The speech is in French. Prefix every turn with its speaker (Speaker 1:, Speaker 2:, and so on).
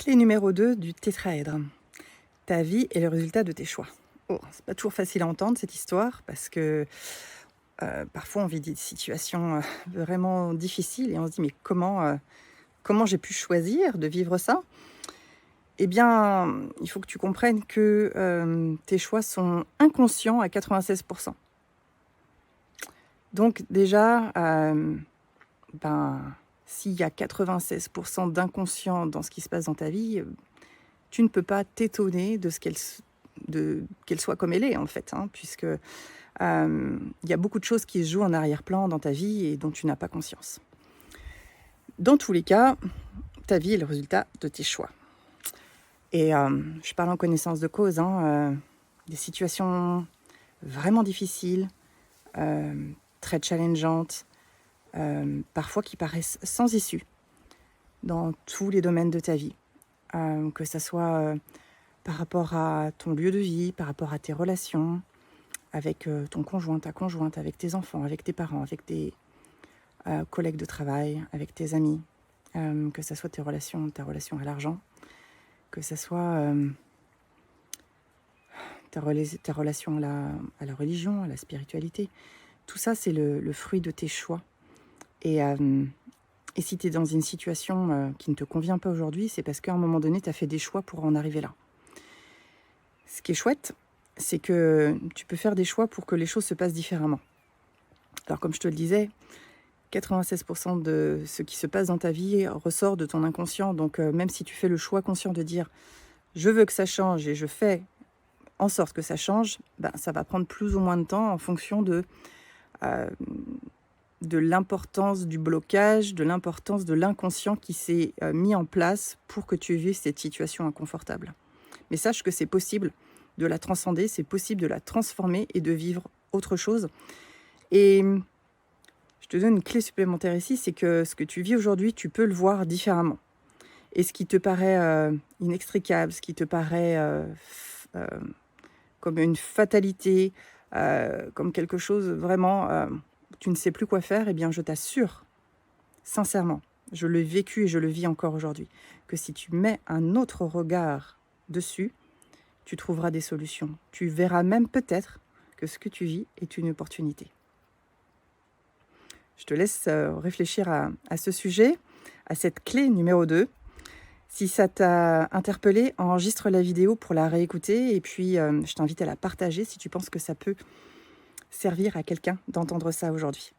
Speaker 1: Clé numéro 2 du tétraèdre. Ta vie est le résultat de tes choix. Oh, c'est pas toujours facile à entendre cette histoire parce que parfois on vit des situations vraiment difficiles et on se dit mais comment j'ai pu choisir de vivre ça? Eh bien, il faut que tu comprennes que tes choix sont inconscients à 96%. Donc déjà, s'il y a 96% d'inconscient dans ce qui se passe dans ta vie, tu ne peux pas t'étonner de qu'elle soit comme elle est en fait, hein, puisque il y a beaucoup de choses qui se jouent en arrière-plan dans ta vie et dont tu n'as pas conscience. Dans tous les cas, ta vie est le résultat de tes choix. Et je parle en connaissance de cause, hein, des situations vraiment difficiles, très challengeantes, parfois qui paraissent sans issue dans tous les domaines de ta vie. Que ça soit par rapport à ton lieu de vie, par rapport à tes relations, avec ton conjoint, ta conjointe, avec tes enfants, avec tes parents, avec tes collègues de travail, avec tes amis, que ça soit ta relation à l'argent, que ça soit ta relation à la religion, à la spiritualité. Tout ça, c'est le fruit de tes choix. Et si tu es dans une situation qui ne te convient pas aujourd'hui, c'est parce qu'à un moment donné, tu as fait des choix pour en arriver là. Ce qui est chouette, c'est que tu peux faire des choix pour que les choses se passent différemment. Alors comme je te le disais, 96% de ce qui se passe dans ta vie ressort de ton inconscient. Donc même si tu fais le choix conscient de dire « je veux que ça change et je fais en sorte que ça change », ça va prendre plus ou moins de temps en fonction de l'importance du blocage, de l'importance de l'inconscient qui s'est mis en place pour que tu vives cette situation inconfortable. Mais sache que c'est possible de la transcender, c'est possible de la transformer et de vivre autre chose. Et je te donne une clé supplémentaire ici, c'est que ce que tu vis aujourd'hui, tu peux le voir différemment. Et ce qui te paraît inextricable, ce qui te paraît comme une fatalité, comme quelque chose vraiment, tu ne sais plus quoi faire, eh bien je t'assure, sincèrement, je l'ai vécu et je le vis encore aujourd'hui, que si tu mets un autre regard dessus, tu trouveras des solutions. Tu verras même peut-être que ce que tu vis est une opportunité. Je te laisse réfléchir à ce sujet, à cette clé numéro 2. Si ça t'a interpellé, enregistre la vidéo pour la réécouter et puis je t'invite à la partager si tu penses que ça peut servir à quelqu'un d'entendre ça aujourd'hui.